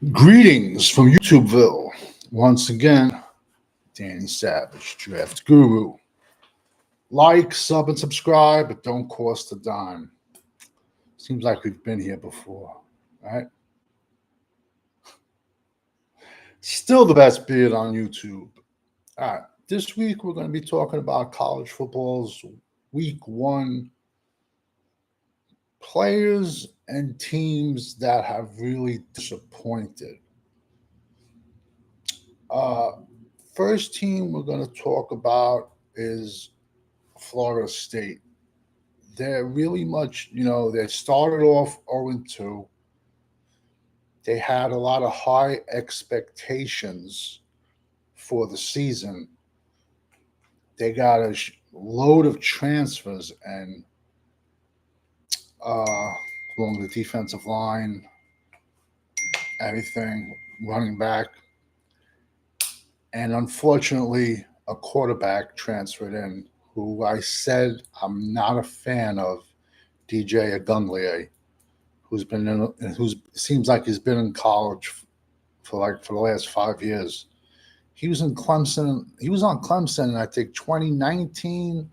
Greetings from YouTubeville. Once again, Danny Savage, Draft Guru. Like, sub, and subscribe. It don't cost a dime. Seems like we've been here before, right? Still the best beard on YouTube. All right. This week we're going to be talking about college football's week one players and teams that have really disappointed. Uh, First team we're going to talk about is Florida State. They're really much, they started off 0-2. They had a lot of high expectations for the season. They got a load of transfers and along the defensive line, everything, running back. And unfortunately, a quarterback transferred in who I said I'm not a fan of, DJ Agunglier, who's been in, who's seems like he's been in college for the last 5 years. He was in Clemson. He was on Clemson in I think 2019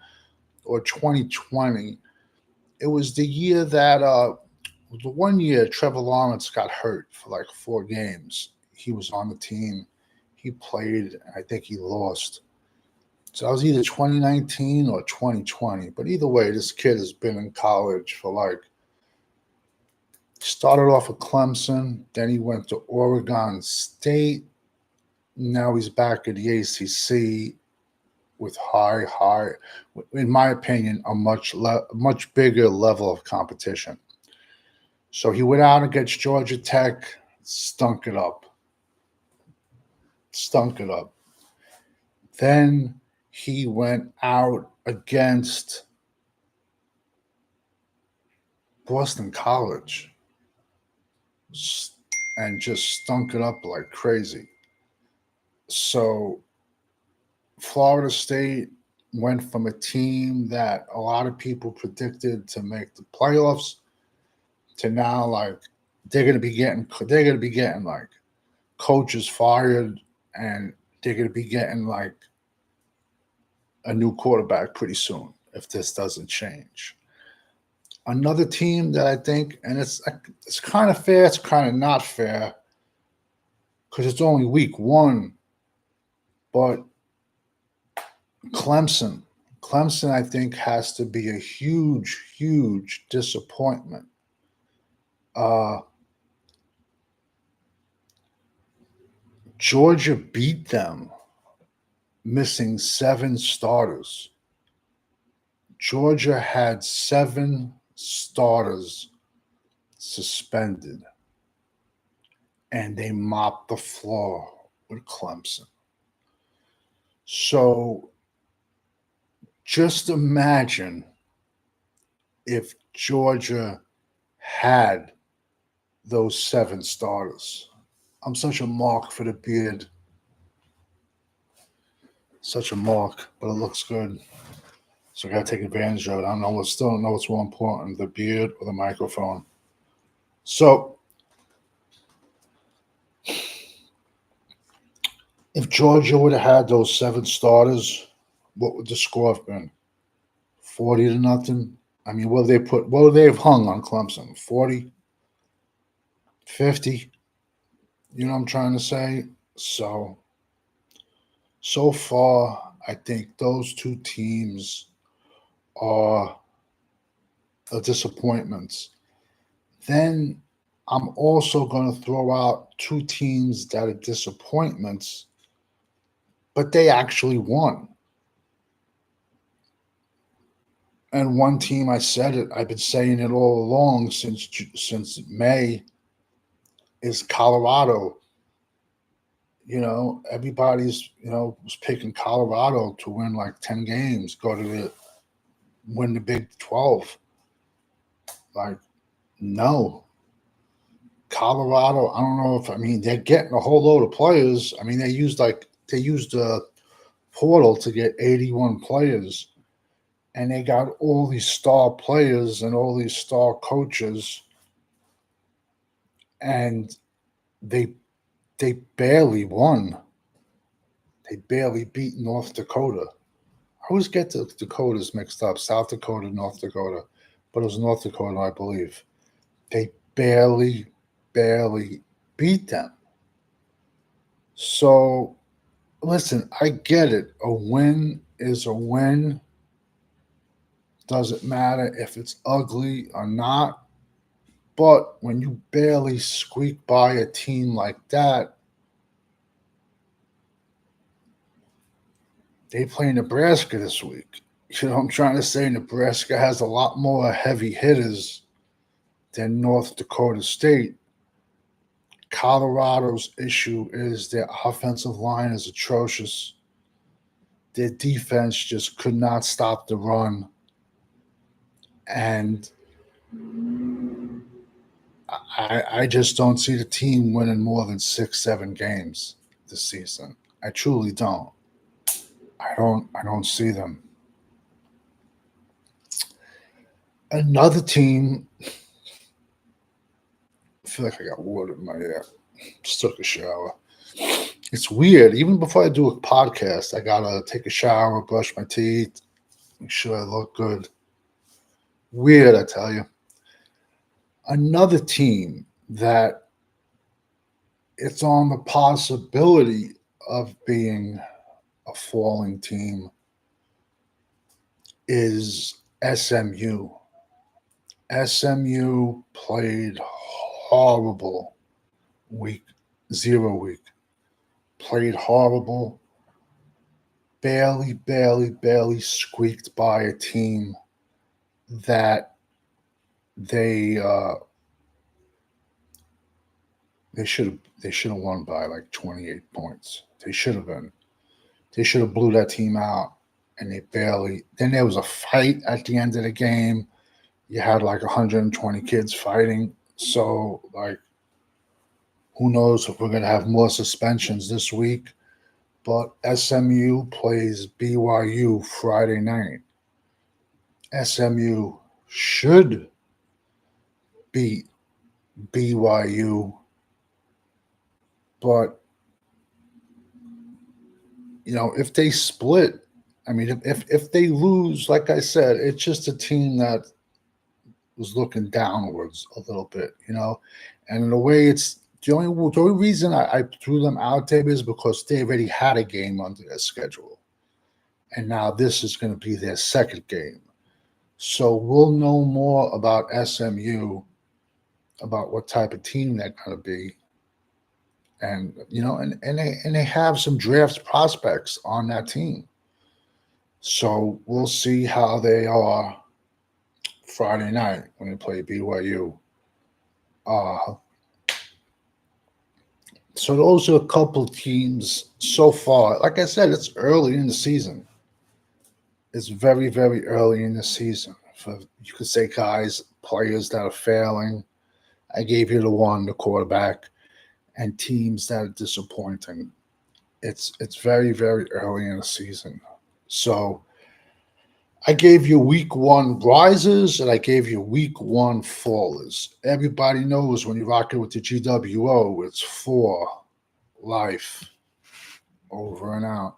or 2020. It was the year that the one year Trevor Lawrence got hurt for like 4 games. He was on the team. He played. I think he lost. So that was either 2019 or 2020. But either way, this kid has been in college for like started off at Clemson, then he went to Oregon State. Now he's back at the ACC with in my opinion, a much bigger level of competition. So he went out against Georgia Tech, stunk it up, stunk it up. Then he went out against Boston College and just stunk it up like crazy. So Florida State went from a team that a lot of people predicted to make the playoffs to now like they're gonna be getting like coaches fired and they're gonna be getting like a new quarterback pretty soon if this doesn't change. Another team that I think, and it's kind of fair, it's kind of not fair because it's only week one, but Clemson. Clemson, I think, has to be a huge, huge disappointment. Uh, Georgia beat them, missing 7 starters. Georgia had 7 starters suspended, and they mopped the floor with Clemson. So just imagine if Georgia had those 7 starters. I'm such a mark for the beard. Such a mark, but it looks good. So I gotta take advantage of it. I don't know still don't know what's more important, the beard or the microphone. So if Georgia would have had those 7 starters, what would the score have been? 40-0? I mean, what would they have hung on Clemson? 40, 50? You know what I'm trying to say? So far, I think those two teams are a disappointment. Then I'm also going to throw out two teams that are disappointments, but they actually won. And one team, I said it, I've been saying it all along since May, is Colorado. Everybody's was picking Colorado to win like 10 games, win the Big 12. Like, no, Colorado. I don't know if they're getting a whole load of players. I mean, they used a portal to get 81 players, and they got all these star players and all these star coaches, and they they barely won. They barely beat North Dakota. I always get the Dakotas mixed up. South Dakota, North Dakota, but it was North Dakota, I believe. They barely beat them. So listen, I get it. A win is a win. Doesn't matter if it's ugly or not. But when you barely squeak by a team like that, they play Nebraska this week. You know, I'm trying to say Nebraska has a lot more heavy hitters than North Dakota State. Colorado's issue is their offensive line is atrocious. Their defense just could not stop the run. And I just don't see the team winning more than 6, 7 games this season. I truly don't. I don't see them. Another team. I feel like I got water in my ear. Just took a shower. It's weird. Even before I do a podcast, I gotta take a shower, brush my teeth, make sure I look good. Weird, I tell you. Another team that it's on the possibility of being a falling team is SMU. SMU played horrible week 0 week. Played horrible. Barely squeaked by a team that they should have won by like 28 points. They should have been. They should have blew that team out, and they barely. Then there was a fight at the end of the game. You had like 120 kids fighting. So like, who knows if we're gonna have more suspensions this week? But SMU plays BYU Friday night. SMU should beat BYU, but if they split, I mean, if they lose, like I said, it's just a team that was looking downwards a little bit, and in a way, it's the only reason I threw them out there is because they already had a game under their schedule, and now this is going to be their second game. So we'll know more about SMU, about what type of team they're going to be, and they have some draft prospects on that team. So we'll see how they are Friday night when they play BYU. So those are a couple teams so far. Like I said, it's early in the season. It's very early in the season. For you could say players that are failing. I gave you the quarterback, and teams that are disappointing. It's very early in the season. So I gave you week 1 risers and I gave you week 1 fallers. Everybody knows when you're rocking with the GWO, it's for life. Over and out.